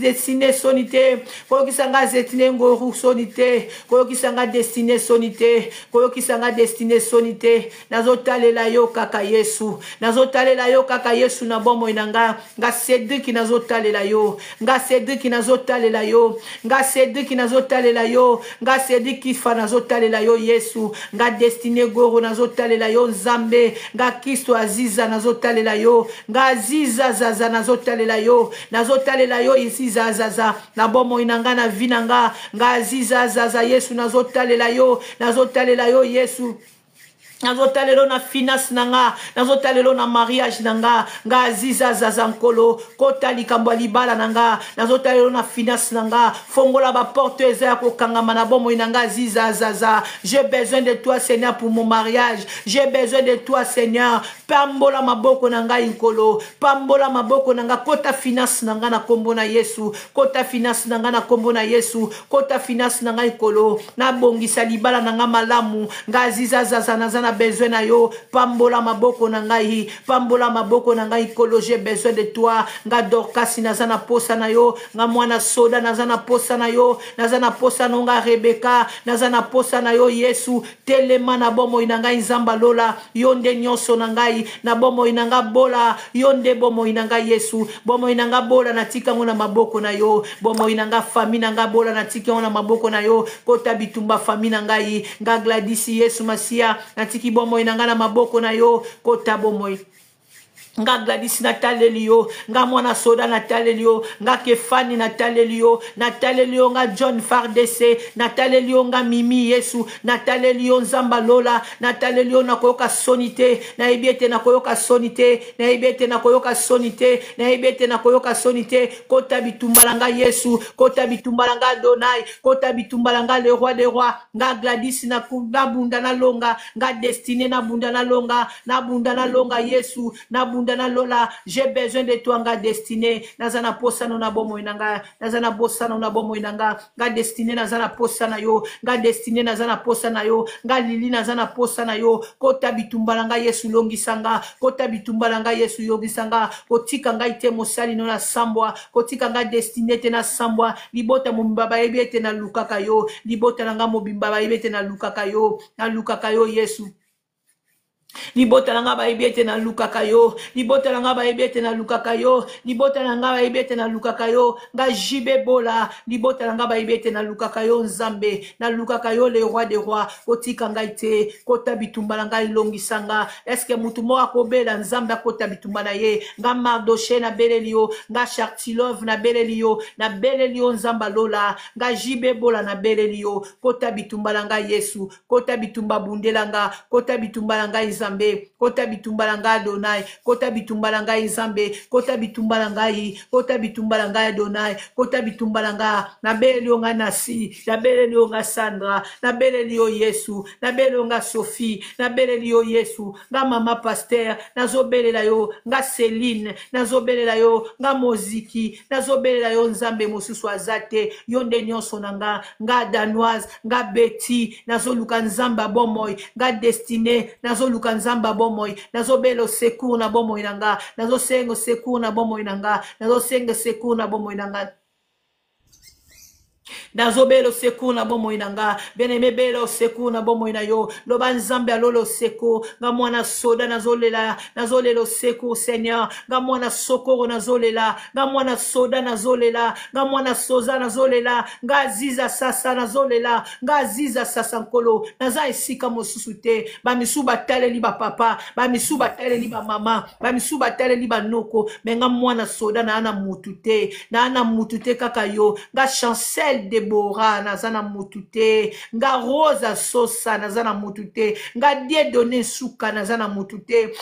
destiné sonité koyokisa nga destiné ngoru sonité koyokisa nga destiné sonité koyokisa nga destiné sonité nazotalela yo kaka Yesu nazotalela yo kaka Yesu na bomoi nanga nga Cédric nazotalela yo nga Cédric nazotalela yo nga Cédric nazotalela yo nga Cédric kifa nazotalela yo Yesu nga destiné goro nazotalela yo Nzambe nga Kristo aziza nazotalela yo nga aziza zaza nazotalela yo isi zaza na bomoi nanga na vinanga nga aziza zaza Yesu nazotalela yo Yesu nazotalelo na finance nanga nazotalelo na mariage nanga nga aziza zaza nkolo kota likambo libala nanga nazotalelo na finance nanga fongola ba porte eza kokangama na bomoi nanga aziza zaza j'ai besoin de toi Seigneur pour mon mariage j'ai besoin de toi Seigneur pambola maboko nanga nkolo pambola maboko nanga kota finance nanga na kombo na Yesu kota finance nanga na kombo na Yesu kota finance nanga nkolo na bongisa libala nanga malamu nga aziza zaza nazana besoin na yo pambola maboko na ngai kolo j'ai besoin de toi nga Dorcas nazana posa na yo nga mwana soda nazana posa na yo nazana posa no nga Rebecca nazana posa na yo Yesu telema na bomo inanga nzamba lola yonde nyonso na ngai na bomo inanga bola yonde bomo inanga Yesu bomo inanga bola natika ngona maboko na yo bomo inanga famille nanga bola natika ngona maboko na yo kota bitumba famille na ngai nga Gladys Yesu Masia natiki bomo inanga na maboko na yo kota bomoi nga Gladys nataleli yo nga mwana soda nataleli yo nga Kefani nataleli yo nga John Fardese nataleli yo nga Mimi Yesu nataleli yo Nzamba Lola nataleli yo nakoyoka sonité na ibete nakoyoka sonité na ibete nakoyoka sonité na ibete nakoyoka sonité kota bitumbalanga Yesu kota bitumbalanga Adonai kota bitumbalanga le roi des rois nga Gladys na bunda na longa nga destiné na bunda na longa Yesu na bunda na lola j'ai besoin de toi nga destiné nazana posa no na bomo inanga nazana bossa no na bomo inanga nga destiné nazana posa na yo nga destiné nazana posa na yo nga lili nazana posa na yo kota bitumbalanga Yesu longisanga kota bitumbalanga Yesu yogisanga kotika nga ite mosali no na sambwa kotika nga destiné te na sambwa libota mumbaba yebete na lukaka yo libota nga mobimba yebete na lukaka yo Yesu libota langa ba ibete na lukaka yo libota langa ba ibete na lukaka yo libota langa ba ibete na lukaka yo nga jibe bola libota langa ba ibete na lukaka yo Nzambe na lukaka yo le roi des rois kotika ngaite kota bitumba langa ilongisanga eske mutu mo akobela Nzambe akota bitumba na ye nga Mardoché na belelio nga Chartilove na belelio Nzamba Lola nga jibe bola na belelio kota bitumba langa Yesu kota bitumba bundelanga kota bitumba langa Nzambe kota bitumbalanga Adonai kota bitumbalanga Nzambe kota bitumbalanga kota bitumbalanga Adonai kota bitumbalanga na belelio nga Nasi na belelio nga Sandra na belelio Yesu na belelio nga Sophie na belelio Yesu nga mama pasteur nazobelela yo nga Céline nazobelela yo nga Moziki nazobelela yo Nzambe mosusu azate yonde nyonso nanga nga Danoise nga Betty nazoluka Nzamba bomoi nga Destiné nazoluka Nzamba bomoi nazobelo secours na bomoi nanga nazosengo secours na bomoi nanga nazosenga secours na bomoi nanga nazobelo secours na bomo inanga bien-aimé belo secours na bomo ina yo loba Nzambe alolo secours nga mwana soda nazolelo secours Seigneur nga mwana sokoro nazolela nga mwana soda nazolela nga mwana soza nazolela nga ziza sasa nazolela nga ziza sasa nkolo naza esika mosusu te bamisu bataleli ba papa bamisu bataleli ba mama bamisu bataleli ba noko menga mwana soda na ana mutu te kaka yo nga Chancel Deborah nazana mutute nga Rosa Sosa nazana mutute nga Dieudonné Suka nazana mutute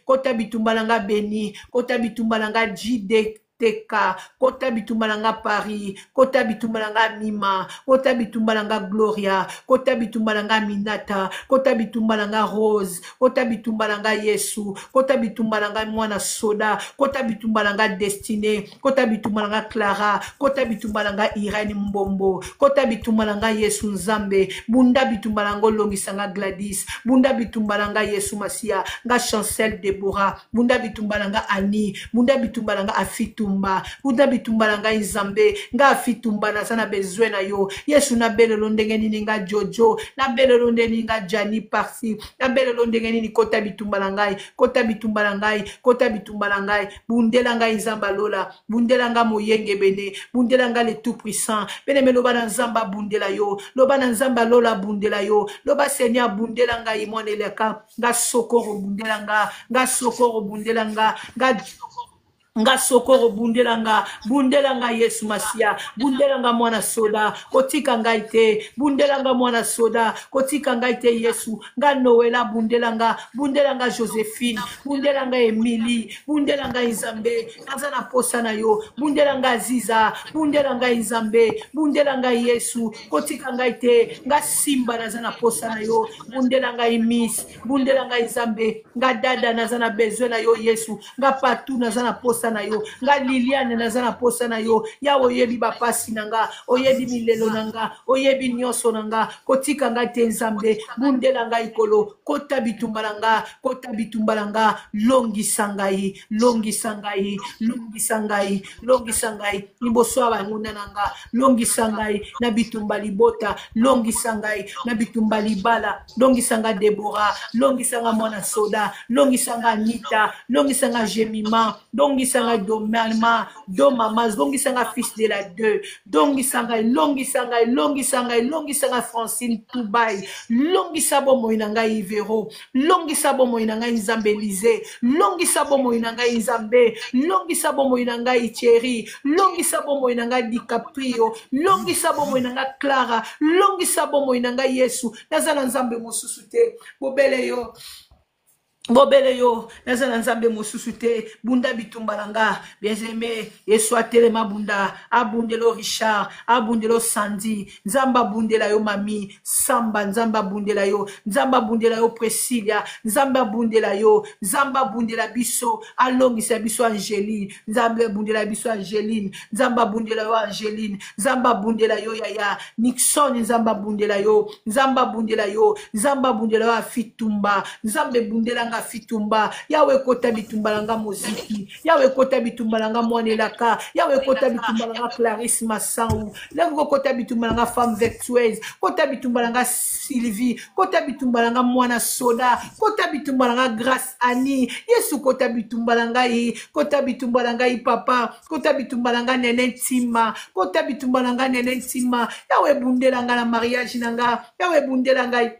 kota bitumbalanga Beni kota bitumbalanga Jide Teka kota bitumbalanga Paris kota bitumbalanga Mima kota bitumbalanga Gloria kota bitumbalanga Minata kota bitumbalanga Rose kota bitumbalanga Yesu kota bitumbalanga mwana soda kota bitumbalanga Destiné kota bitumbalanga Clara kota bitumbalanga Irene Mbombo kota bitumbalanga Yesu Nzambe bunda bitumbalanga longisanga Gladys bunda bitumbalanga Yesu Masia nga Chancel Deborah bunda bitumbalanga Annie bunda bitumbalanga Afitu bitumba na ngai nzambe nga fitumba naza na besoin na yo Yesu na belelo ndenge nini nga Jojo na belelo ndenge nini nga Jani parsi na belelo ndenge nini kota bitumba na ngai kota bitumba na ngai kota bitumba na ngai bundela ngai nzamba lola bundela nga moyenge bene bundela nga le tout puissant bene me loba na nzamba bundela yo loba na nzamba lola bundela yo loba Seigneur bundela ngai moneleka nga sokoro bundela nga sokoro bundela nga sokoro bundelanga Yesu Masia bundelanga mwana soda kotika ngai te bundelanga mwana soda kotika ngai te Yesu nga Noela bundelanga Josephine bundelanga Emily bundelanga Nzambe naza na posa na yo bundelanga Aziza bundelanga Nzambe bundelanga Yesu kotika ngai te nga Simba naza na posa na yo bundelanga Miss bundelanga Nzambe nga dada naza na besoin na yo Yesu nga Patu naza na posa na yo nga Liliane naza na posa na yo ya oyebi bapasi nanga oyebi milelo nanga oyebi nyonso nanga kotika nga te Nzambe bundela nga ikolo kota bitumba nanga longisa ngai liboso abanguna nanga longisa ngai na bitumba libota longisa ngai na bitumba libala longisa nga Deborah longisa nga mwana soda longisa nga Anita longisa nga Jemima longisa nga Domalma Domama longisa nga fils de la 2 longisa nga Francine Toubaï longisa bomo ina nga Ivero longisa bomo ina nga Nzambe Lize longisa bomo ina nga Nzambe longisa bomo ina nga Icheri longisa bomo ina nga DiCaprio longisa bomo ina nga Clara longisa bomo ina nga Yesu nazana Nzambe mosusu te bobele yo nazana Nzambe mosusu te bunda bitumba nanga bien-aimé Yesu atelema bunda abundelo Richard abundelo Sandy Nzamba bundela yo mami Samba Nzamba bundela yo Priscilla Nzamba bundela yo Nzamba bundela biso alongisa biso Angeline Nzamba bundela biso Angeline Nzamba bundela yo Angeline Nzamba bundela yo Yaya Nixon Nzamba bundela yo Fitumba Nzambe bundela fitumba yawe kota bitumba langa muziki yawe kota bitumba langa mwanelaka yawe kota bitumba langa Clarisse Massangu lengo kota bitumba langa femme vertueuse kota bitumba langa Sylvie kota bitumba langa mwana soda kota bitumba langa Grace Annie Yesu kota bitumba langa papa kota bitumba langa Nene Ntima kota bitumba langa Nene Ntima yawe bundela nga na mariage nanga yawe bundela nga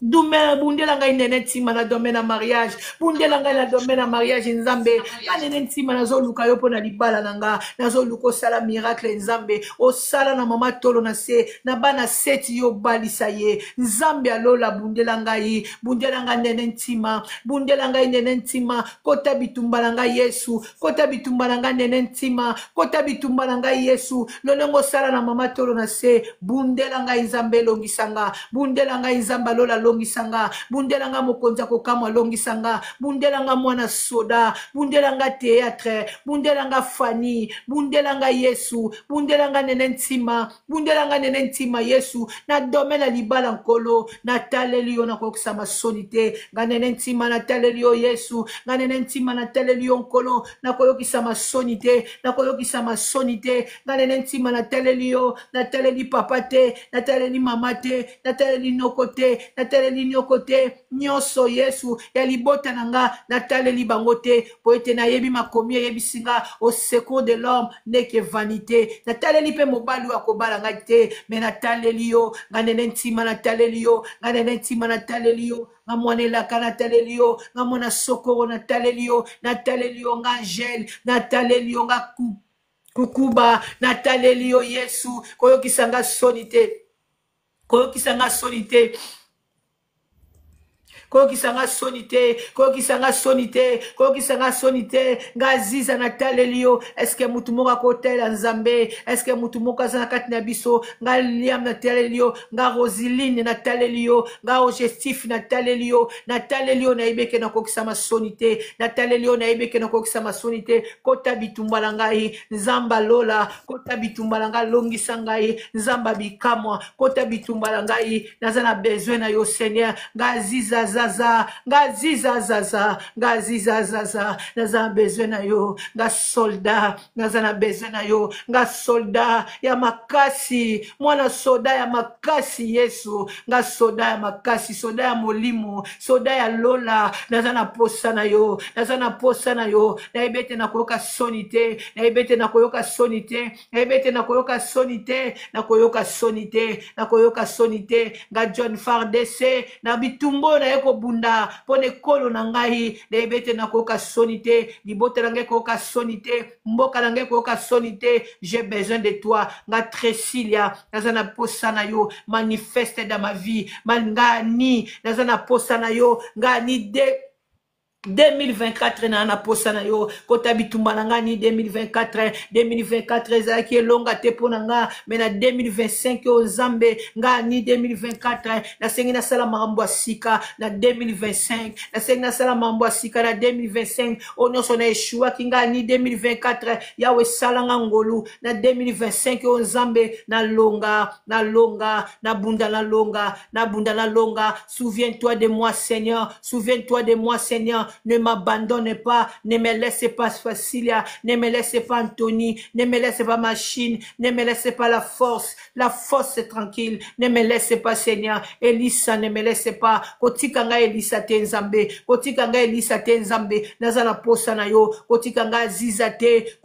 bundela ngai Nene Ntima na domaine na mariage bundela ngai na domaine na mariage Nzambe ya Nene Ntima nazo luka yo pona libala nanga nazo luka sala miracle Nzambe o sala na mama tolo na se na bana seti yo balisa ye Nzambe alola bundela ngai Nene Ntima bundela ngai Nene Ntima kota bitumba ngai Yesu kota bitumba ngai Nene Ntima kota bitumba ngai Yesu lolongo sala na mama tolo na se bundela ngai Nzambe longisanga bundela ngai Nzamba lola longisanga bundelanga mokonza kokamwa longisanga bundelanga mwana soda bundelanga théâtre bundelanga Fanny bundelanga Yesu bundelanga Nene Ntima Yesu na domaine na libala nkolo na talelio na kokisa masonite nga Nene Ntima na talelio Yesu nga Nene Ntima na talelio nkolo na koyokisa masonite nga Nene Ntima na talelio na taleli papa te na taleli mama te na taleli nokote na taleli nyokote nyonso Yesu ya libota nanga na taleli bangote po ete na yebi makomi yebi singa au secours de l'homme n'est que vanité na taleli pe mobali wa kobala ngai te me na taleli yo nga Nene Ntima na taleli yo nga Nene Ntima na taleli yo nga mwanelaka na taleli yo nga mwana sokoro na taleli yo nga Angèle na taleli yo nga kukuba na taleli yo Yesu koyokisanga sonite kokisanga sonite ngaziza na talelio eske mutu moko akotela Nzambe eske mutu moko aza na kati na biso nga Liam na talelio nga Roseline na talelio nga Ogestif na talelio na ibeke na kokisama sonite na talelio na ibeke na kokisama sonite kota bitumba na ngai Nzamba lola kota bitumba na ngai longisa ngai Nzamba bikamwa kota bitumba na ngai naza na besoin na yo Seigneur nga Aziza zaza nga ziza zaza nga ziza zaza naza besoin na yo nga soldat naza na besoin na yo nga soldat ya makasi mwana soda ya makasi Yesu nga soda ya makasi soda ya molimo soda ya lola naza na posa na yo naza na posa na yo na ebete na koyoka sonite na ebete na koyoka sonite na ebete na koyoka sonite na koyoka sonite na koyoka sonite nga John Fardese na bitumbo na yeko bunda pone kolo na ngai na ebete na koyoka sonite libote na ngai koyoka sonite mboka na ngai koyoka sonite j'ai besoin de toi nga Tresilia naza na posa na yo manifeste dans ma vie mangani naza na posa na yo ngani de 2024 na posa na yo kota bitumba na ngani 2024 ezaki elonga te pona nga mais na 2025 o Nzambe ngani 2024 na sengi na sala makambo sika na 2025 na sengi na sala makambo sika na 2025 ono sona eshua kingani 2024 yawe sala ngolu na 2025 o Nzambe na longa na bunda na longa souviens-toi de moi Seigneur ne m'abandonne pas, ne me laisse pas Facilia, ne me laisse pas Anthony, ne me laisse pas Machine, ne me laisse pas la force est tranquille, ne me laisse pas Seigneur, Elisa ne me laisse pas, kotikanga Elisa tenzambe, nazana posa na yo, kotikanga zizate,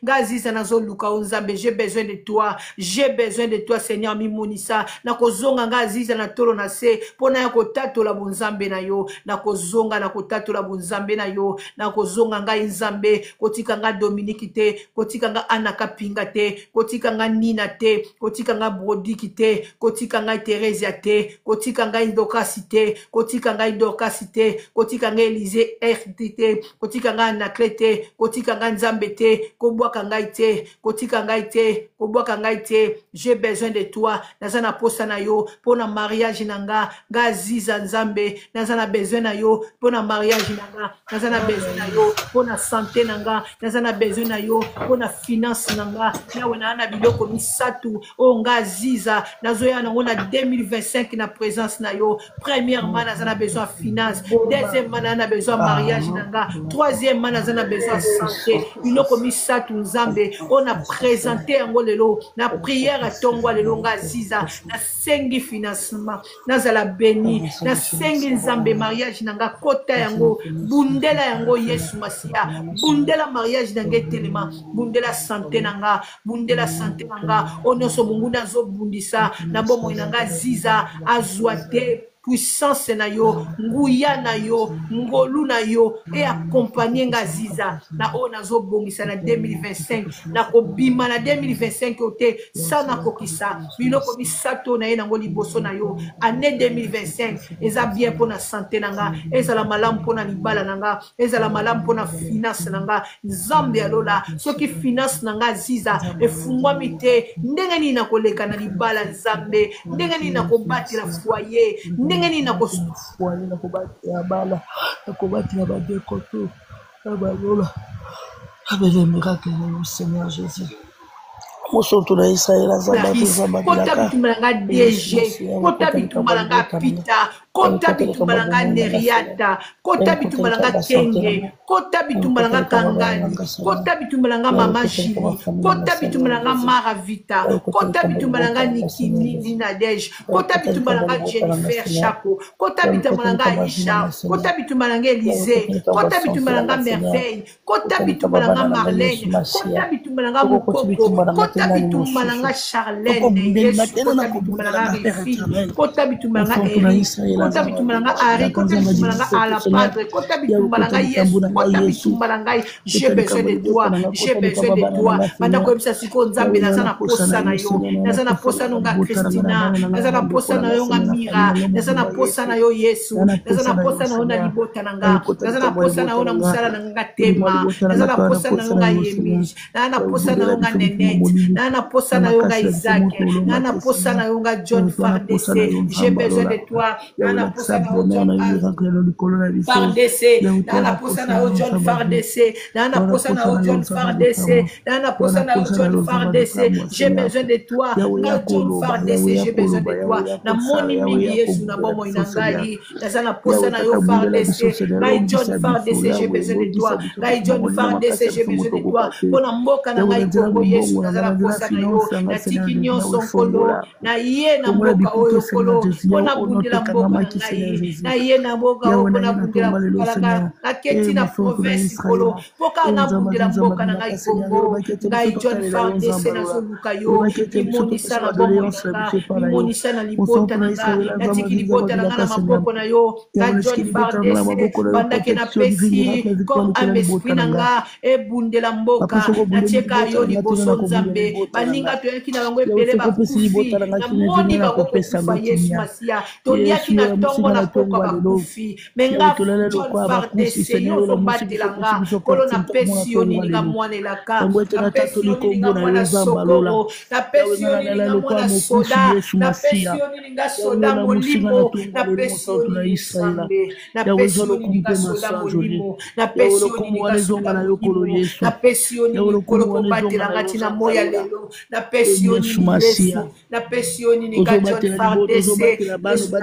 ngaziza nazo luka Nzambe, j'ai besoin de toi Seigneur mimonisa, na kozonga ngaziza na tolo na se, pona ya kotato la Nzambe na yo na kozonga na kotatula Nzambe na yo na kozonga ngai Nzambe kotika nga Dominique te kotika nga Anaka Pinga te kotika nga Nina te kotika nga Brodiki te kotika nga Teresia te kotika nga Indokasi te kotika nga Indokasi te kotika nga Elise RT te kotika nga Anakle te kotika nga Nzambe te kobwaka ngai te kotika ngai te kobwaka ngai te j'ai besoin de toi nazana posa na yo pona mariage nanga ngaziza Nzambe nazana besoin na yo pona mariage nanga nazana besoin na yo pona santé nanga nazana besoin na yo pona finance nanga yawe na ana biloko misatu o ngaziza nazoya nango na 2025 na présence na yo premièrement nazana besoin finance deuxièmement nazana besoin mariage nanga troisièmement nazana besoin santé biloko misatu Nzambe on a présenté yango lelo na prière atongwa lelo ngaziza na sengi financement nazala béni na sengi Nzambe mariage nanga kota yango bundela yango Yesu Masia bundela mariage nanga telema bundela santé nanga onoso mungu nazo bundisa na bomo nanga ziza azwate puissance na yo nguya na yo ngolu na yo et accompagner ngaziza na ona zo bongisa na 2025 na kobima na 2025 ote sana kokisa biloko misato na ye nango liboso na yo année 2025 eza bien pour na santé nanga ezala malamu pour na libala nanga ezala malamu pour na finance nanga Nzambe alola soki finance nanga ziza efungwami te ndenge nini na koleka na libala Nzambe ndenge nini na kobatela foyer ndenge na kosufwani na kubati ya bala na kubati ya badekoto na balola avec les miracles du Seigneur Jésus. Mosoto na Israël azabaki kota bitumbalanga DG kota bitumbalanga Pita kota bitumbalanga Neriata kota bitumbalanga Kenge kota bitumbalanga Kangani kota bitumbalanga Mama Jili kota bitumbalanga Maravita kota bitumbalanga Nikini Nadej kota bitumbalanga Jennifer Chako kota bitumbalanga Aisha kota bitumbalanga Elise kota bitumbalanga Merveille kota bitumbalanga Marlène kota bitumbalanga Mukoko kota bitumbalanga Charlène Yesu kota bitumbalanga Rifi kota bitumbalanga Eric kota bitumbalanga Ari kota bitumbalanga Alapadre kota bitumbalanga Yesu kota bitumbalanga j'ai besoin de toi banda ko ebisa siko Nzambe nazana posa na yo nazana posa nonga Christina nazana posa na yo nga Mira nazana posa na yo Yesu nazana posa na yo na libota nanga nazana posa na yo na musala nanga Tema nazana posa na yo nga Yemi nazana posa na yo nga Nenet na posa na yo nga Isaac, na posa na yo nga John Fardese. J'ai besoin de toi. Na posa na yo John Fardese, na posa na yo John Fardese, na posa na yo John Fardese, na posa na yo John Fardese. J'ai besoin de toi. Na John Fardese, j'ai besoin de toi. Na moni mingi Yesu na bomo inangai. Na posa na yo Fardese, na John Fardese, j'ai besoin de toi. Na John Fardese, j'ai besoin de toi. Pona mboka na ngai Kongo Yesu na posa na yo. Na tiki nyonso nkolo na ye na mboka oyo kolo pona bundela mboka na ngai na ye na mboka oyo pona bundela mboka na keti na province kolo poka na bundela mboka na ngai Kongo ngai John Fardese na soluka yo imonisa na bomo imonisa na libota na ngai na tiki libota na na maboko na yo na John Fardese panda ke na pesi comme ame esprit na nga e bundela mboka na tieka yo liboso Nzambe baninga toyaki na bango ebele bakufi na moni bakokufa Yesu Masia toniaki na ntongo na pokwa bakufi menga John Fardese yo ozobatelanga kolo na pesi yo nininga mwana elaka na pesi yo nininga mwana sokoro na pesi yo nininga mwana soda na pesi yo nininga soda molimo na pesi yo nininga Nzambe na pesi yo nininga soda molimo na pesi yo nininga soda molimo na pesi yo nininga kolo kobatelanga tina moya lelo na pesi yo nininga Yesu na pesi yo nininga John Fardese na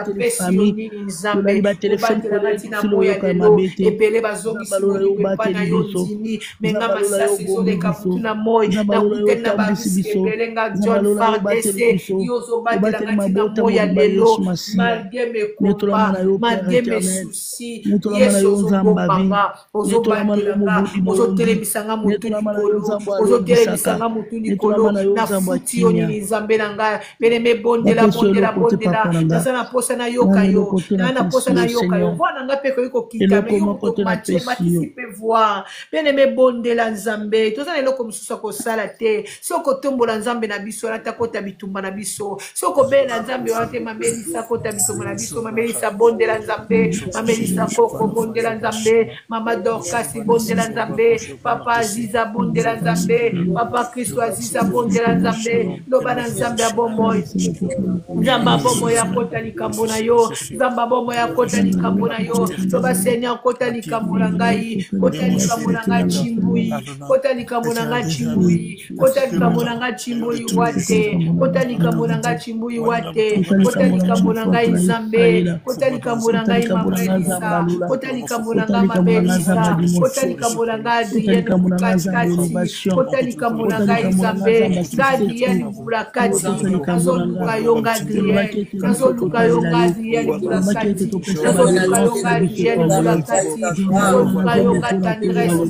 pesi yo nininga Nzambe obatelanga tina moya lelo ebele bazongisi molimo epana yo ndimi menga masasi ezoleka butu na moi na kuteni na babisi ebele nga John Fardese yo ozobatelanga tina moya lelo malgré mes combats malgré mes soucis Yesu ozobombanga ozobatelanga ozotelemisanga mutu likolo ozotelemisanga mutu likolo na futi yo nini Nzambe na ngai bene mebondela bondela bondela nasana posa na yoka yo na posa na yoka yo wana nga peko yiko kita me yoko mathieu participe voir bene mebondela Nzambe tozana eloko mosusu akosala te soko tombola Nzambe na biso alata kota bitumba na biso soko bela Nzambe wate mamelisa kota bitumba na biso mamelisa bondela Nzambe mamelisa koko bondela Nzambe mama Dorcas bondela Nzambe papa Aziza bondela Nzambe papa Kristo Aziza bondela Nzambe loba na Nzambe abomoy Nzamba bomo ya kota likambo na yo Nzamba bomo ya kota likambo na yo loba Seigneur kota likambo na ngai kota likambo na ngai chimbui kota likambo na ngai chimbui kota likambo na ngai chimbui wate kota likambo na ngai chimbui wate kota likambo na ngai Nzambe kota likambo na ngai Mamelisa kota likambo na ngai Mamelisa kota likambo na ngai Adrienne Bukati kota likambo na ngai Nzambe Adrienne Bukati nazoluka yo Adrienne nazoluka yo Adrienne Bukati nazoluka yo Adrienne Bukati nazoluka yo Tendresse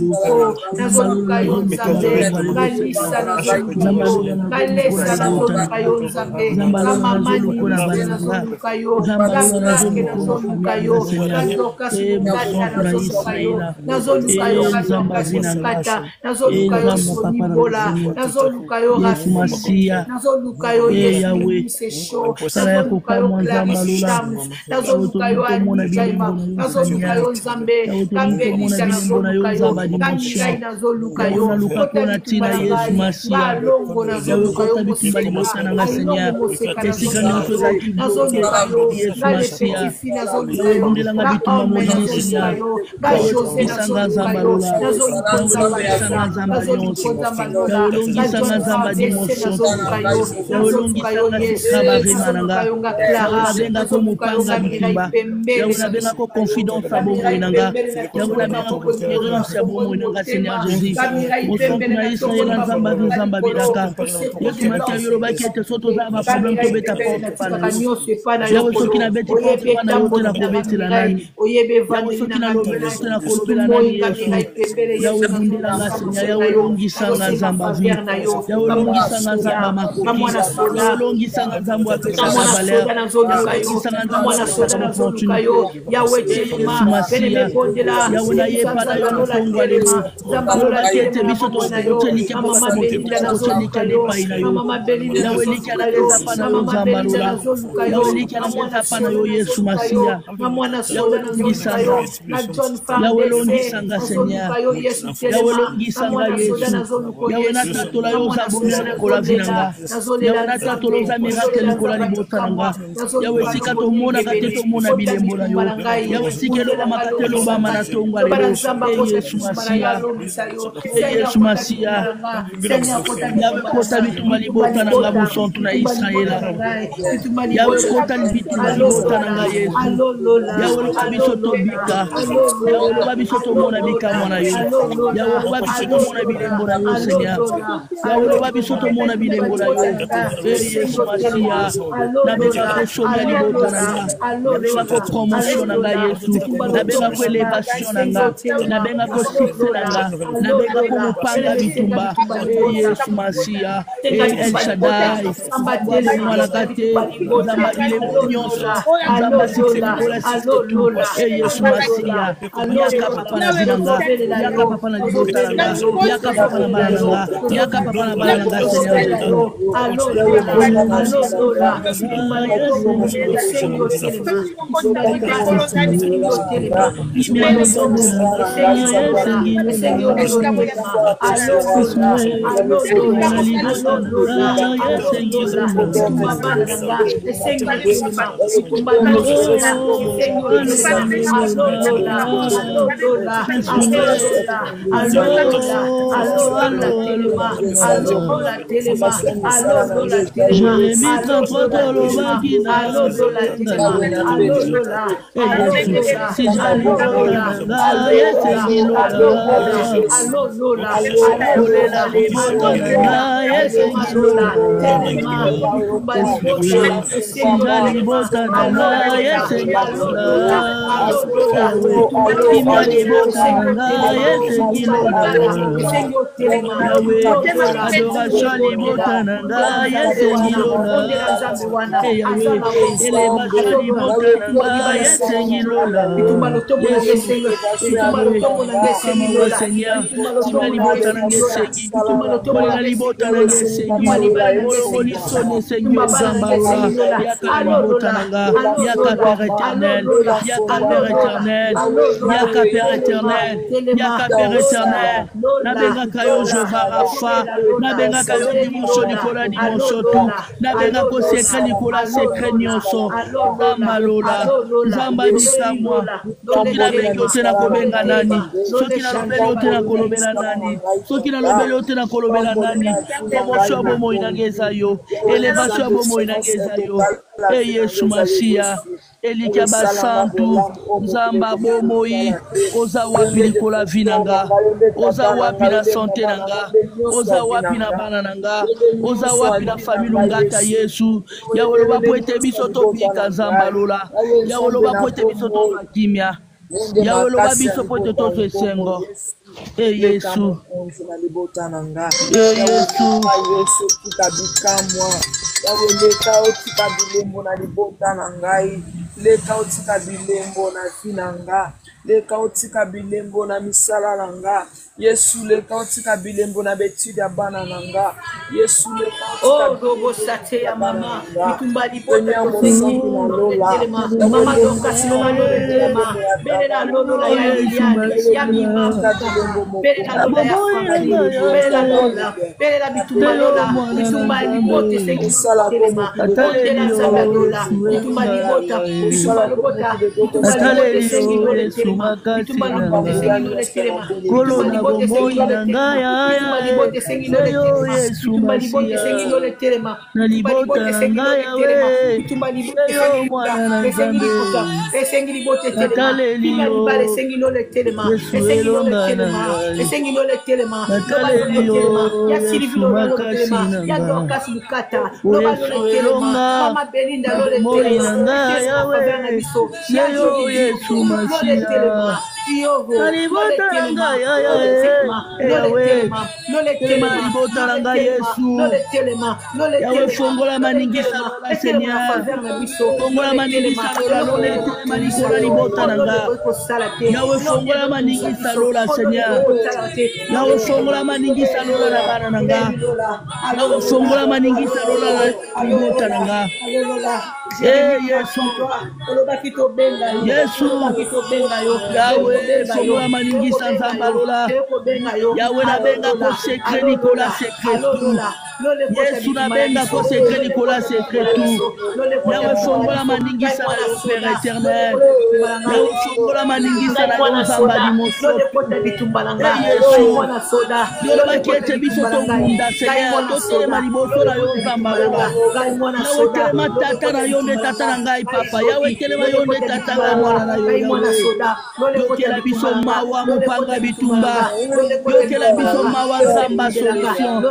nazoluka yo Nzambe Kalisa nazoluka yo Kalesa nazoluka yo Nzambe Mama Nini nazoluka yo Kaske nazoluka yo Kazoka Sukata nazoluka yo nazoluka yo Kazoka Sukata nazoluka yo Sonibola nazoluka yo Rafiki nazoluka yo Yesu Sesho nazoluka yo Clarice Shams nazoluka yo Anijaima nazoluka yo Nzambe Kambelisha nazoluka yo Kamirai nazoluka yo Kota bitumba na ngai Balongo nazoluka yo Moseka Alongo Moseka nazoluka yo nazoluka yo Gale Petifi nazoluka yo Gaome nazoluka yo Gajose nazoluka yo nazoluka Nzambaliza nazoluka Nzambalola Gajon Fardese nazoluka yo nazoluka yo Yesu nazoluka yo nga Clara nazoluka yo nga Mirai Pembele ko confidence à bon moinanga ya ko expérience à bon moinanga Seigneur Jésus au son na Israël nzamba nzamba bilaka yesu matia yolo bakete soto za ba problème ko beta porte pana ya ko kina beti porte pana yo tena ko beti la nani oyebe vandeli na lobela na ko lobela nani ya wo bundela nga Seigneur ya wo longisa nga nzamba vi ya wo longisa nga nzamba makoki ya wo longisa nga nzamba apesa na valeur ya wo longisa nga nzamba opportunité Yahweh Chema bene bondela Yahweh ye pana yo mfungwa lelo zambalola kete biso to like mama belinda na zoluka yo mama belinda Yahweh like na leza pana yo zambalola Yahweh like na leza pana yo Yesu Masia mwana soda na zoluka yo na John Yahweh Fardese longisa nga Seigneur yo Yesu Yahweh longisa nga Yesu Yahweh na tatola yo oza bonheur likola vinanga yawe nata toloza miracle likola libota nanga yawe esika tomonaka te tomona bilembo na yo yawe esika elobamaka te elobama na tonga lelo Yesu Masiya Yesu Masiya yawe kota bitumba libota nanga bosontu na Israela yawe kota bitumba libota nanga Yesu yawe loba biso tobika yawe loba biso tomona bikamwa na yo yawe loba biso tomona bilembo na yo Seigneur yawe loba biso tomona bilembo na yo Yesu Masiya nabenga kosonya libota nanga nabenga ko promotion nanga Yesu nabenga ko elevation nanga nabenga ko succès nanga nabenga ko mupanga bitumba Yesu Masiya El Shaddai mwana kate nzamba bilembo nyonso nzamba succès likola sistetu Yesu Masiya yaka papa na zinanga yaka papa na libota nanga yaka papa na bana nanga yaka papa na bana nanga Seigneur Jésus Père éternel, nabenga kayo Jehova Rafa, nabenga kayo dimanche Nicolas dimanche tout, nabenga ko secret Nicolas secret nyonso, Zamba lola, Zamba bisamwa, soki na bengi otena kobenga nani, soki na lobeli otena kolobela nani, soki na lobeli otena kolobela nani, promotion bomo inangeza yo, elevation bomo inangeza yo, Yesu Masiya. Elika basantu nzamba bomoi oza wapi likola vinanga oza wapi na santé nanga oza wapi na bana nanga oza wapi na famille ngata Yesu yawe loba po ete biso tobika nzamba lola yawe loba po ete biso tobakimia yawe loba biso po ete tozo esengo Yesu Yesu kitabikamwa yawe leka otika bilembo na libota na ngai leka otika bilembo na vinanga leka otika bilembo na misala nanga Yesu leka otika bilembo na betude ya bana nanga Yesu leka otika robo sate ya mama bitumba libota kosengi telema mama doka sima telema bele na lono la ya ya mima bele na lono ya bele na lono bele na bitumba libote sengi telema bele na samba lola bitumba libota bitumba libota bitumba libote sengi telema bitumba libote sengi telema kolo na bomoi na ngaya Yesu Masiya na libota na ngaya we yo mwana na Nzambe nataleliyo Yesu elonga na ngai nataleliyo Yesu makasi na ngai Yesu elonga moi na ngai yawe Yesu Masiya Nalibota nanga yawe telema libota nanga Yesu yawe fongola maningisa lola Seigneur fongola maningisa lola lola telema likola libota nanga yawe fongola maningisa lola Seigneur yawe fongola maningisa lola na bana nanga yawe fongola maningisa lola libota nanga Yesu. Yahweh, somola maningisa nzambalola. Yahweh nabenga ko secret Nicolas secret tout. Yesu nabenga ko secret Nicolas secret tout. Yahweh somola maningisa na yo Père éternel. Yahweh somola maningisa na yo nzamba dimoso. Yesu. Yolo bakete biso tongunda Seigneur. Totelema liboso na yo nzambalola. Yahweh telema tata na yo ne tata na ngai papa. Yahweh telema yo ne tata na mwana na yo Yahweh. Yokela biso mawa mupanga bitumba. Yokela biso mawa nzamba solution.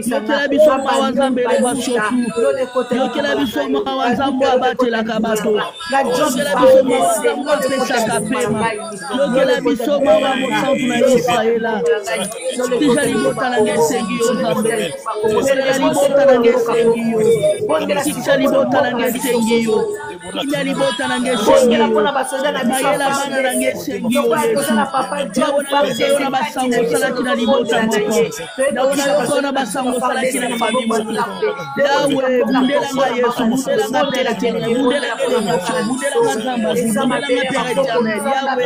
Yokela biso mawa nzamba elevation tout. Yokela biso mawa nzamba abatelaka bato. Yokela biso mawa nzamba apesaka pema. Yokela biso mawa mosantu na Israela. Tija libota na ngesengi yo nzambe. Tija libota na ngesengi yo. Tija libota na ngesengi yo. Tija libota na ngesengi yo. Mayela bana na ngesengi yo Yesu. Yawona yona basango sala kina libota moko. Yawona yona basango sala kina fami moko. Yawe bundela nga Yesu, bundela nga Père éternel, bundela nga émotion, bundela nga nzamba, bundela nga Père éternel. Yawe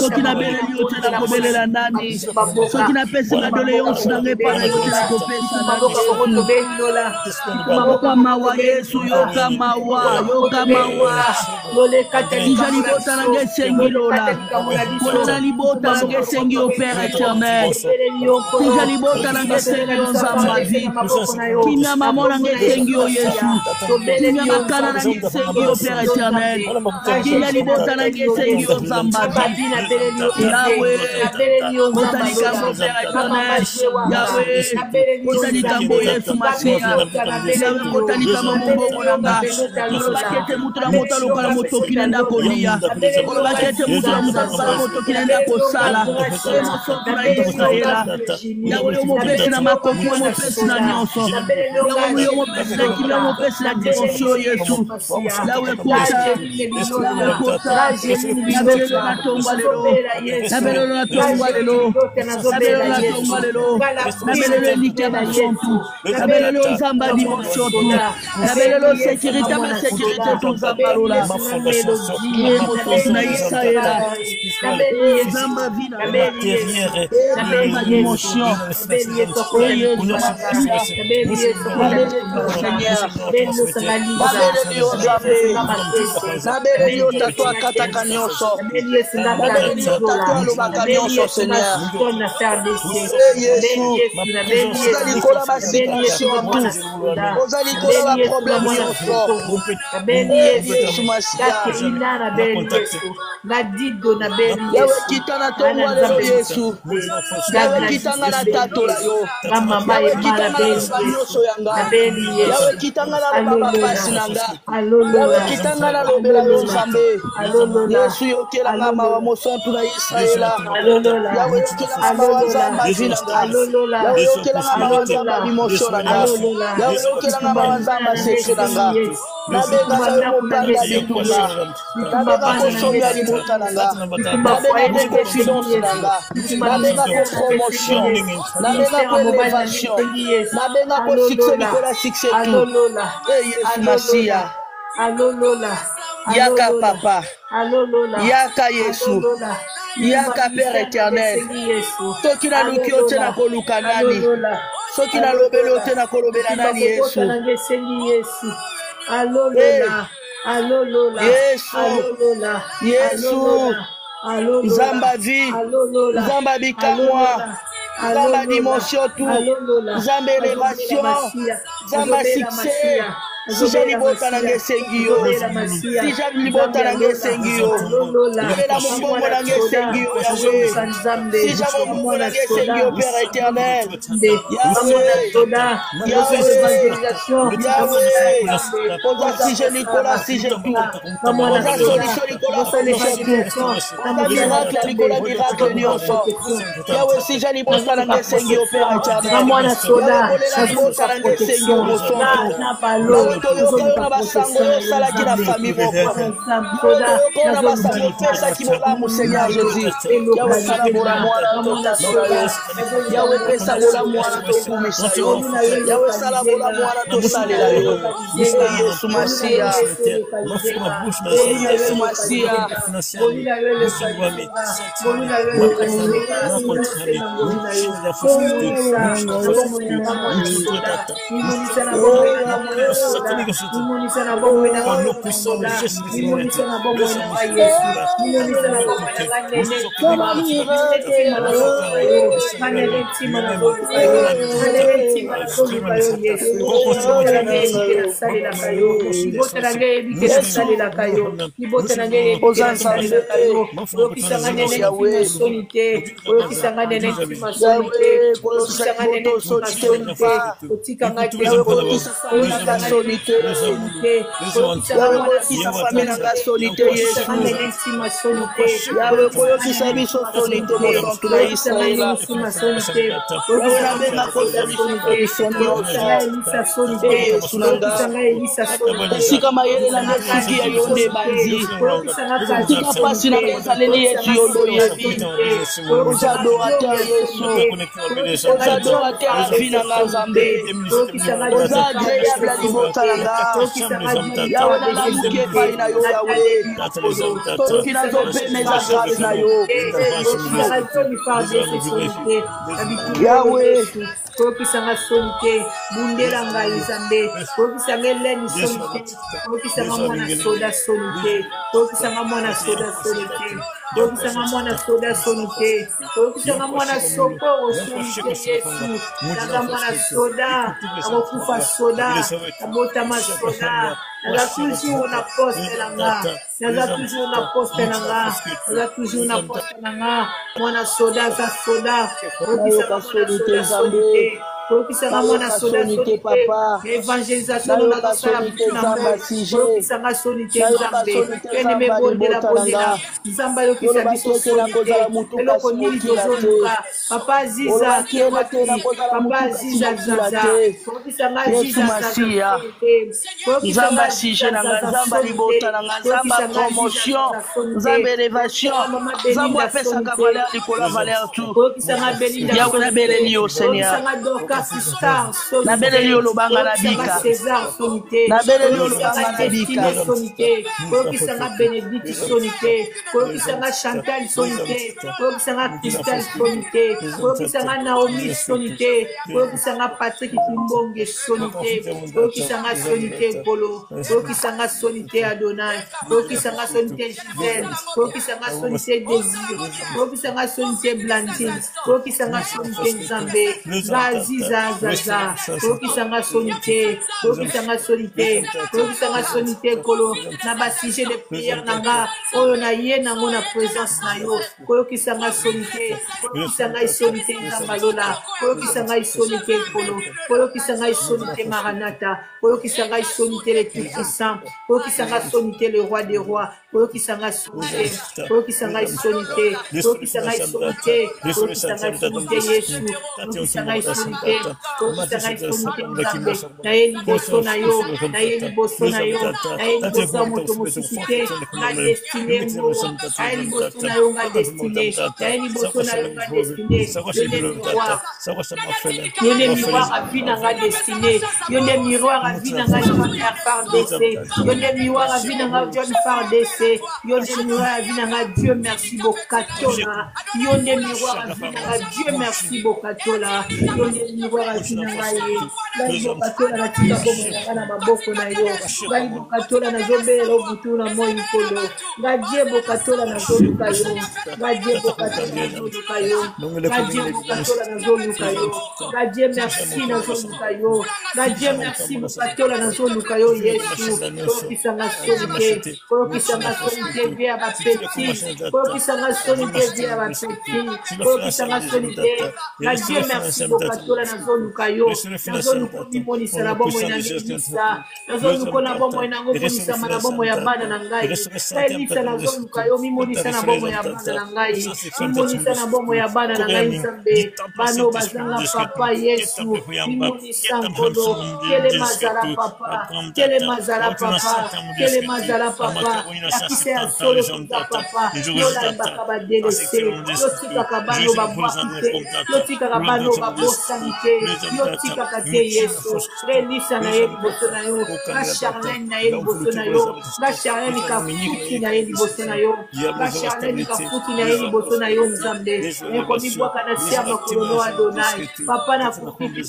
soki na beleli yo tena kobelela nani, soki na pesi nga doléance na ngai pana yo tena kopesa yoka mawa Yesu, yoka mawa tija libota na ngai sengi lola, kolona libota na ngai sengi yo Père éternel, tija libota na ngai sengi yo nzamba vi, kimia mamo na ngai sengi yo Yesu, kimia makana na ngai sengi yo Père éternel, tija libota na ngai sengi yo nzamba vi, Yahweh, otali kambo Père éternel, Yahweh, otali kambo Yesu Masia, Yahweh, otali kambo mbongo nanga, bakete mutu na moto lokala motoki nenda kolia, bakete mutu na moto lokala motoki nenda kosala, mosoto na Israela, Yahweh omopesi na makoki, omopesi na nyonso, Yahweh omopesi na kili, omopesi na dimension Yesu, Yahweh kota, Yahweh kota, nabelelo na tongwa lelo, nabelelo na tongwa lelo, nabelelo na tongwa lelo, nabelelo nike basontu, nabelelo nzamba dimension tu, nabelelo sécurité ma sécurité tu nzamba lola, mosoto na Israela, nzamba vina, nzamba dimension, Yesu yokela ngama wa mosantu na Israela, Yahweh yokela ngama wa nzamba zinanga, Yahweh yokela ngama wa nzamba dimoshonanga, Yahweh yokela ngama wa nzamba sekenanga, nabenga sayo mopanga bitunga, nabenga kosomya libota nanga, nabenga ko confidence nanga, nabenga ko promotion, nabenga ko elevation, nabenga ko succès Nicolas succès tout. Yesu Masia, Yaka Papa, Yaka Yesu, Yaka Père éternel, soki na luki ote na koluka nani, soki na lobeli ote na kolobela nani Yesu, Yesu, Nzamba vi, Nzamba bikamwa, Nzamba dimension tout, Nzamba élévation, Nzamba succès. Si j'ai libota na ngesengi yo, si j'ai libota na ngesengi yo, libela mbongo na ngesengi yo Yahweh, si j'ai mbongo na ngesengi yo Père éternel, Yahweh, oza si j'ai Nicolas, si j'ai tout, oza solution Nicolas, solution tout, oza miracle Nicolas, miracle nyonso, Yahweh, si j'ai libota na ngesengi yo Père éternel, Yahweh, libota na ngesengi yo mosonto, toyokana basango yosalaki na famille moko toyokana basango opesaki bolamu Seigneur Jésus yawe sala bolamu wana totasula yo yawe pesa bolamu wana tokumisa yo yawe sala bolamu wana tosalela yo Yesu Masiya Yesu Masiya sika mayele na nefiki ya yonde banzi sika pasi na kosaleli yetu yondo yebi ozadorateur Yesu ozadorateur afina nga Nzambe oza agréable ya libota na nga yawe na namuki epai na yo yawe soki nazopemeza grâce na yo yawe kokisanga sonite bundela ngai Nzambe kokisanga eleni sonite kokisanga mwana soda sonite kokisanga mwana soda sonite kokisanga mwana soda sonite kokisanga mwana sokoro sonite Yesu nanga mwana soda amokufa soda abotama soda naza toujours na poste nanga naza toujours na poste nanga naza toujours na poste nanga mwana soda za soda kokisanga soda sonite kokisanga mwana soda sonite papa evangelisation na kosala kokisanga sonite Nzambe ene mebondela bondela Nzambe yokisa biso sonite eloko nini tozoluka papa ziza papa ziza zaza kokisanga ziza zaza Nzambe asije na Nzambe libota na Nzambe promotion Nzambe elevation Nzambe apesaka valeur likolo valeur tout yawe na beleli yo Seigneur na beleli yo lobanga na bika na beleli yo lobanga na bika kokisanga Benedict sonite kokisanga Chantal sonite kokisanga Christelle sonite kokisanga Naomi sonite kokisanga Patrick Kimbonge sonite kokisanga sonite Kolo kokisanga sonite Adonai kokisanga sonite Gisèle kokisanga sonite Désir kokisanga sonite Blandine kokisanga sonite Nzambe Zaziza zaza kokisanga sonite kokisanga sonite kokisanga sonite Kolo na basije de prière nanga oyo na ye nango na présence na yo kokisanga sonite kokisanga sonite Nzambalola kokisanga sonite Kolo kokisanga sonite Maranatha kokisanga sonite le tout puissant kokisanga sonite le roi des rois kokisanga sonite kokisanga sonite kokisanga sonite kokisanga sonite Yesu kokisanga sonite kokisanga sonite Nzambe na ye liboso na yo na ye liboso na yo na ye liboso ya moto mosusite nga destine ngo na ye liboso na yo nga destine na ye liboso na yo nga destine yo nde miroir a vie na nga destine yo nde miroir a vie na nga FARDC yo nde miroir a vie na nga John FARDC yo nde miroir a vie na nga Dieu merci bokatola yo nde miroir a vie na nga Dieu merci bokatola yo nde miroir a vie na nga ye ngai bokatola natika bomo na nga na maboko na yo ngai bokatola nazobelela obutu na moi likolo ngai die bokatola nazoluka yo ngai die bokatola nazoluka yo ngai die bokatola nazoluka yo ngai die merci nazoluka yo ngai die merci bokatola nazoluka yo Yesu kokisanga sonite kokisanga sonite via bapeti kokisanga sonite via bapeti koyokisanga soni te na Dieu merci bokatola nazoluka yo nazoluka mimonisa na bomoi na ngisa nazoluka na bomoi nango monisama na bomoi ya bana na ngai elisa nazoluka yo mimonisa na bomoi ya bana na ngai mimonisa na bomoi ya bana na ngai nzambe bano bazanga papa Yesu mimonisa nkolo kele mazala papa kele mazala papa kele mazala papa akise ya solo kuza papa yolambaka badelese yotikaka bano babwakite yotikaka bano babosanite yotikaka te Yesu relisa na ye liboso na yo nga Charlene na ye liboso na yo nga Charlene kafuti na ye liboso na yo nga Charlene kafuti na ye liboso na yo nzambe ekomibwaka na sia makolo no Adonai papa na futi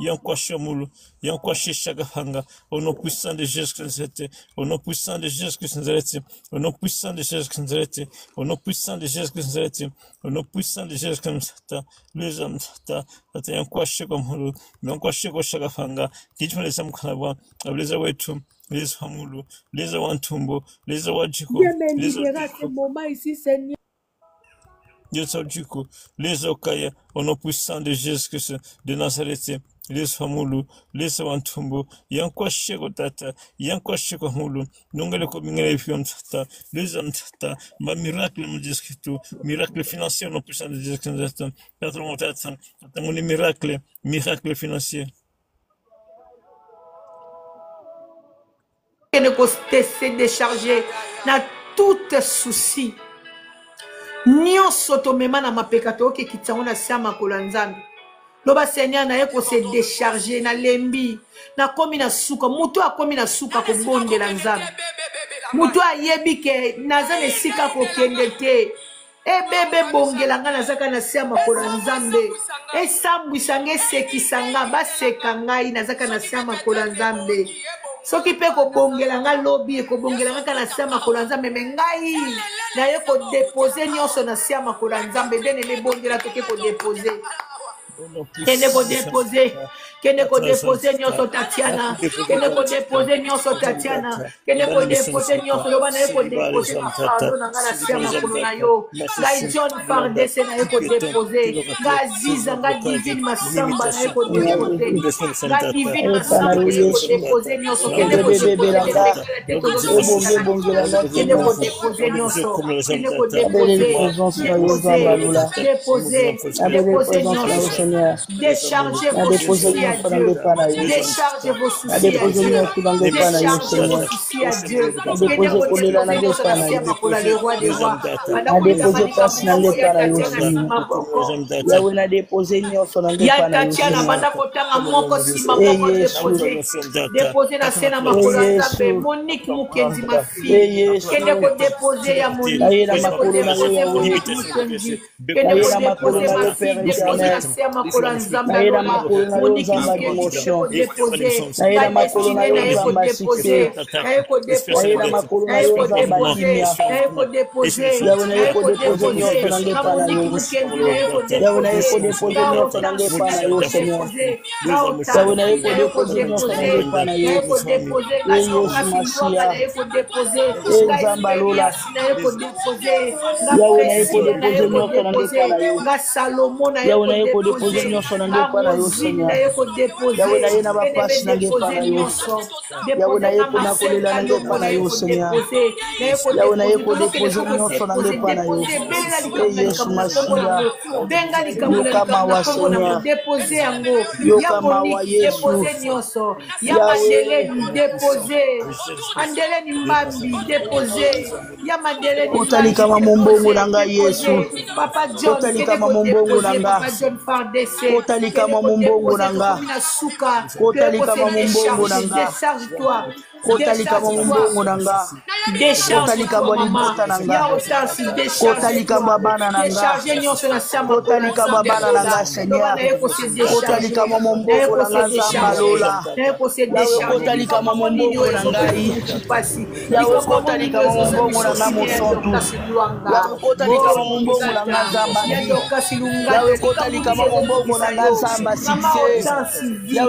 Yankwashamulu, Yankwashishagahanga, au nom puissant de Jésus-Christ, au nom puissant de Jésus-Christ, au nom puissant de Jésus-Christ, au nom puissant de Jésus-Christ, au nom puissant de Jésus-Christ, les hommes, Yankwashagamulu, Yankwashagahanga, Kitchmalesa Mkanaba, Ableza Wetum, les Hamulu, les Awantumbo, les Awajiko, les Awajiko. Les Okaya, au nom puissant de Jésus-Christ de Nazareth, les Famulu, les Awantumbo, Yankwashego Tata, Yankwashego Mulu, Nongale Komingere Fiumtata, les Amtata, ma miracle me discutu, miracle financier au nom puissant de Jésus-Christ, Patron Tata, mon miracle financier. Ne cesse décharger na tout souci. Nyonso tomema na mapekato oke kitango na siama kolanzambi loba Seigneur na yeko se décharger na lembi na komi na suka mutu akomi na suka ko bondela nzambi mutu ayebi ke nazana esika ko kende te ebebe bongela nga nazaka na siama kolanzambe esambwisa nge sekisanga baseka ngai nazaka na siama kolanzambe soki pe ko bongela nga lobi ko bongela nga kana siama kolanzambe me ngai na ye ko déposer nyonso na siama kolanzambe bene me bongela toke ko déposer kene ko déposer nyonso Tatiana kene ko déposer nyonso Tatiana kene ko déposer nyonso loba na ye ko déposer na fardo na nga na siama kolona yo ngai John Fardese na ye ko déposer nga Aziza nga Divine Masamba na ye ko déposer nga Divine Masamba na ye ko déposer nyonso kene ko déposer nyonso kene ko déposer nyonso déchargez vos soucis à Dieu. Déchargez vos soucis à Dieu. Déchargez vos soucis à Dieu. Le roi des rois. Déposer la scène à ma colonne. Monique Mukendi, ma fille. Kende ko déposer ya Monique. Kende ko déposer Monique Mukendi. Kende ko déposer ma fille. Déposer la scène à ma colonne. Monique Mukendi déposer. Papa John Fardese Kotalika mamumbongo nanga. Suka, Kotalika mamumbongo nanga. décharge-toi. Kotalika mamumbongo nanga. Décharge toi, maman. Ya otansi, décharge toi. Décharge nyonso na siama kola nzambe. Loba na ye ko se décharger. Na ye ko se décharger. Na ye ko se décharger. Likambo nini oyo ezokokisi mpasi. Likambo nini oyo ezosambisa osine ya dokasi luanga. Ya dokasi lunga. Mama otansi vi.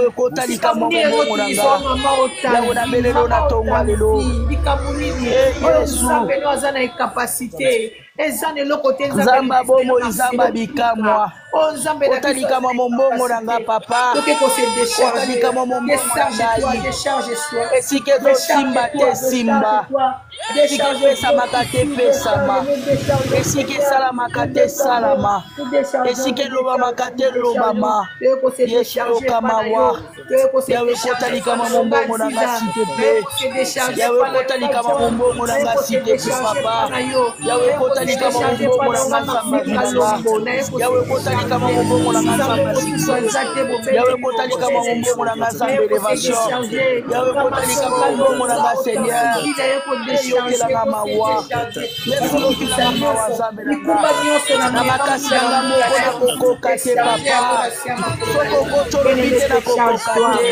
Likambo nini ezokokisa mama otansi. Mama otansi. Likambo nini oyo nzambe no aza na ekapasite. Eza na eloko te nzambe Nzamba bikamwa. Otalika mombongo nanga papa. Otalika mombongo nanga. Esike to simba te simba. Esike pesa makate pesama. Esike salama kate salama. Esike loba makate lobama. Yesu kamawa. Yawe kotalika mombongo nanga site pe. Yawe kotalika mombongo nanga site pe papa. Yawe kotalika mombongo nanga samba binanga. Yawe kotalika mombongo nanga samba success. Yawe kotalika mombongo nanga samba elevation. Yawe kotalika mombongo nanga Seigneur. Yokelanga mawa. Yesu yokelanga mawa zambe nanga. Na makasi nanga moko na kokoka te papa. Soko kotoro bite na kokoka te.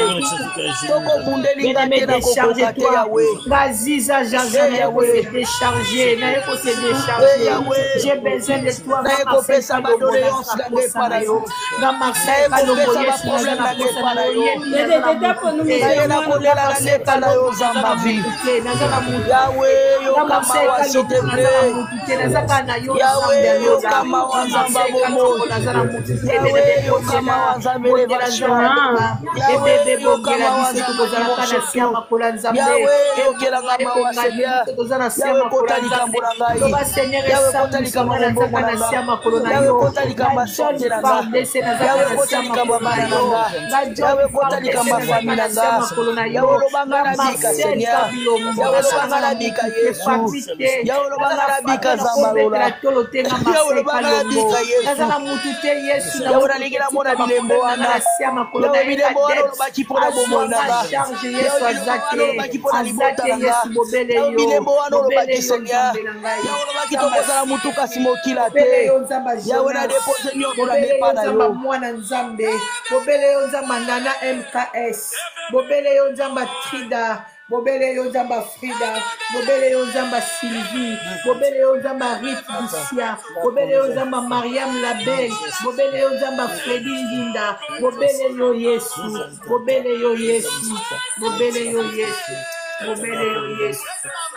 Soko bundeli ngate na kokoka te Yawe. Gaziza jaza na yeko se décharger. Na yeko se décharger. J'ai besoin de toi. Na yeko pesa badoléance nanga para yo. Na Marseille ka lombo yesu na zana para yo. Na kolela na neka na yo zamba vi. Yawe yo kama wa s'il te plaît. Yawe yo kama wa zamba bomo. Yawe yo kama wa zamba elevation. Yawe yo kama wa zamba Yawe yo kela kama wa Seigneur. Yawe kotalika mbona ngai. Yawe kotalika mbona ngai. Yawe kotalika masonte na ngai. Yawe kotalika mbana na ngai. Yawe kotalika mafami na ngai. Yawe lobanga na bika Seigneur. Yawe lobanga na bika Yesu. Yawe lobanga na bika Zambalola. Yawe lobanga na bika Yesu. Yawe naligila mona bilembo wana. Yawe bilembo wana lobaki pona bomo na ngai. Yawe bilembo wana lobaki pona libota na ngai. Yawe bilembo wana lobaki Seigneur. Yawe lobaki tokozala mutu kasi mokila te. Yawe na depose nyoko na mepa na yo. Mwana nzambe. Bobele yo nzamba nana MKS. Bobele yo nzamba Trida. Bobele yo nzamba Frida. Bobele yo nzamba Sylvie. Bobele yo nzamba Rite Lucia. Bobele yo nzamba Mariam Label. Bobele yo nzamba Fredi Linda. Bobele yo Yesu. Bobele yo Yesu. Bobele yo Yesu. Bobele yo Yesu.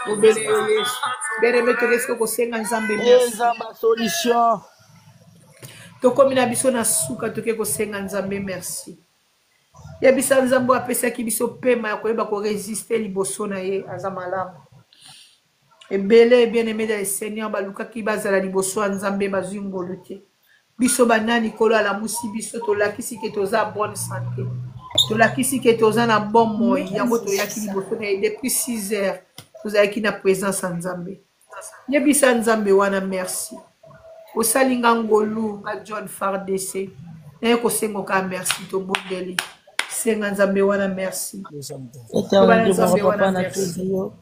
Bobele yo Yesu. Bereme tokesko kosenga nzambe merci. Nzamba solution. Tokomi na biso na suka toke kosenga nzambe merci. Ya bisa nzambe apesaki biso pema ya koyeba ko résister liboso na ye aza malamu. Ebele bien aimé dans le Seigneur balukaki bazala liboso nzambe bazwi ngolu te. Biso banani kolo ala musi biso tolakisi ke toza bonne santé. Tolakisi ke toza na bon moyi yango toyaki liboso na ye depuis 6 heures. Tozalaki na présence nzambe. Ya bisa nzambe wana merci. Osalinga ngolu ka John Fardese. Na ko sengo ka merci to bondeli. Senga nzambe wana merci. Eternel Dieu papa na tudio.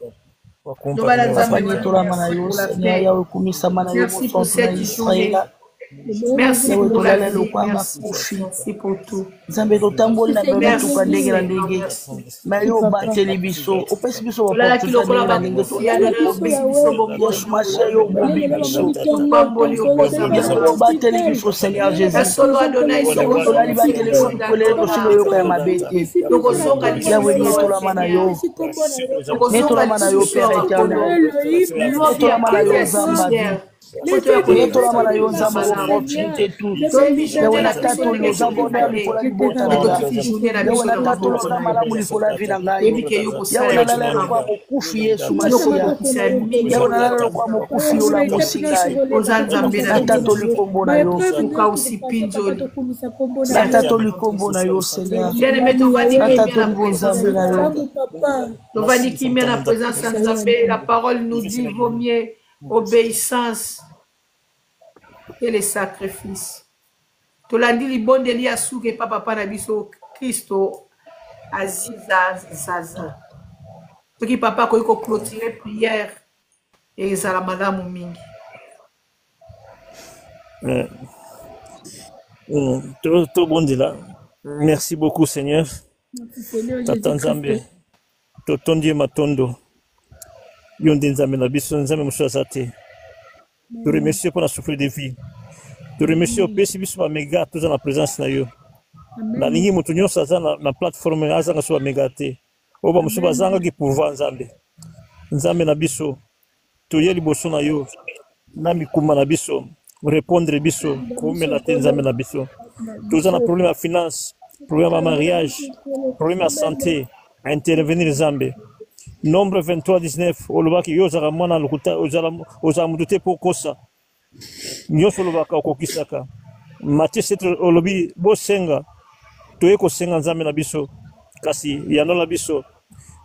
Merci pour la vie. Merci pour tout. Nzambe totamboli na beba tukandenge na ndenge. Na yo bateli biso, opesi biso opportunité na ndenge to. Yesu masha yo bobi biso. Pamboli Yo bateli biso Seigneur Jésus. Solo Adonai solo Tola li bateli biso kole to silo yo kaya mabete. Yawe ni tola mana yo. Ni tola mana yo Père éternel. Ni tola mana yo Zamba. Tola mana yo Zamba opportunité tout. Yawe na tato yo Zamba na likola libota na yawe na tato na malamu likola vina ngai. Yawe na lala kwa mokufi Yesu Masia. Yawe na lala kwa mokufi yo la musikai. Na tato likombo na yo. Na tato likombo na yo Seigneur. Na tato mbonzambe na yo. La parole nous dit vaut mieux obéissance et les sacrifices. Tolandi libonde li asuke papa na biso Kristo aziza zaza. soki papa akoki koclôturer prière ezala malamu mingi. Tout bon dit là. Merci beaucoup, Seigneur. Tata Nzambe, totondi matondo. Yonde Nzambe na biso, Nzambe mushwaza te. Te remercie pour la souffle de vie. Te remercie au pesi biso ba mega tous en la présence na yo. Na lingi mutu nyonso aza na plateforme azanga so ba mega te. Oba musu bazanga ki pouvoir Nzambe. Nzambe na biso. Toye liboso na yo. Na mikuma na biso. Répondre biso. Komela te Nzambe na biso. Tous en a problème à finance, problème à mariage, problème à santé, à intervenir Nzambe. Nombre 23-19, olobaki yozaka mwana lokuta ozala mutute pour kosa. Nyonso olobaka okokisaka. Matthieu 7 olobi bosenga toye kosenga Nzambe na biso kasi yanola biso.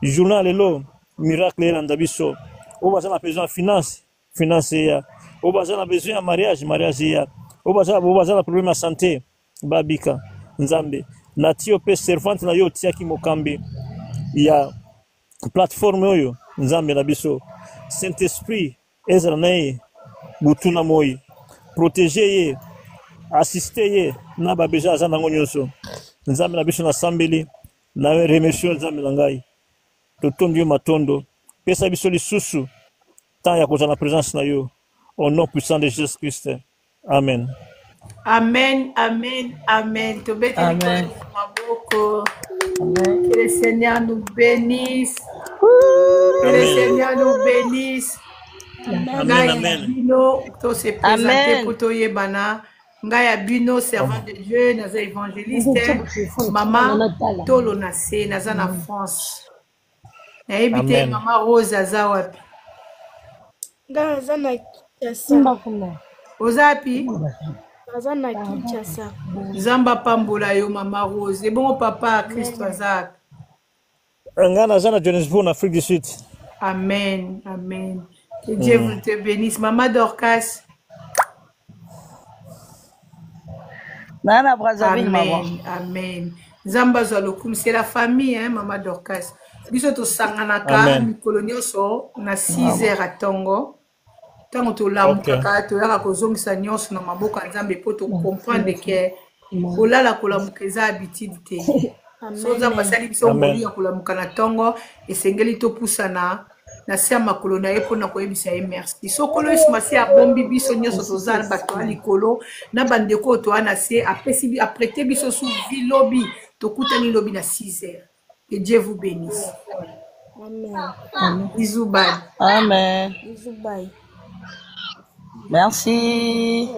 Journal lelo miracle elanda biso. Obaza na besoin finance ya. Obaza na besoin mariage ya. Obaza na problème à santé babika Nzambe. Natio pe servante na yo tiaki mokambi ya plateforme oyo Nzambe na biso. Saint-Esprit ezala na ye butuna moi. Protéger ye, assister ye na babeja aza nango nyonso. Nzambe na biso na sambeli na remercie Nzambe na ngai. Totondi yo matondo. Pesa biso lisusu tant ya kozala na présence na yo. Au nom puissant de Jésus-Christ. Amen. Amen, amen, amen. Amen. Que le Seigneur nous bénisse. Que le Seigneur nous bénisse. Amen, amen. Bino, to se présenter pour to yebana. Ngaya Bino, servant de Dieu, naza évangéliste. Maman, tolo nase, naza na France. Na ebite Maman Rose azawapi. Naza na Kinshasa. Ozapi? Naza na Kinshasa. Zamba pambola yo Maman Rose. Et bon papa Christ azak. Nga naza na Johannesburg en Afrique du Sud. Amen, amen. Que Dieu vous te bénisse. Maman Dorcas. Nana Brazzaville, maman. Amen, amen. Zamba Zalokum, c'est la famille, hein, Maman Dorcas. Biso to sanganaka, mikolo nyonso na 6h à Tongo. Tango to lamukaka, to yaka kozongisa nyonso na maboko ya Nzambe po to comprendre que kolala kolamuka eza habitude te. Soza basali biso ngoli ya kolamuka na Tongo, esengeli to pusana na sia makolo na ye pona koyebisa ye merci. Sokolo yesu masi abombi biso nyonso toza na bato ya likolo na bandeko to ana se apesi aprete biso sous vilobi tokutani lobi na 6h. Que Dieu vous bénisse. Amen. Bisous, bye. Amen. Bisous, bye. Merci.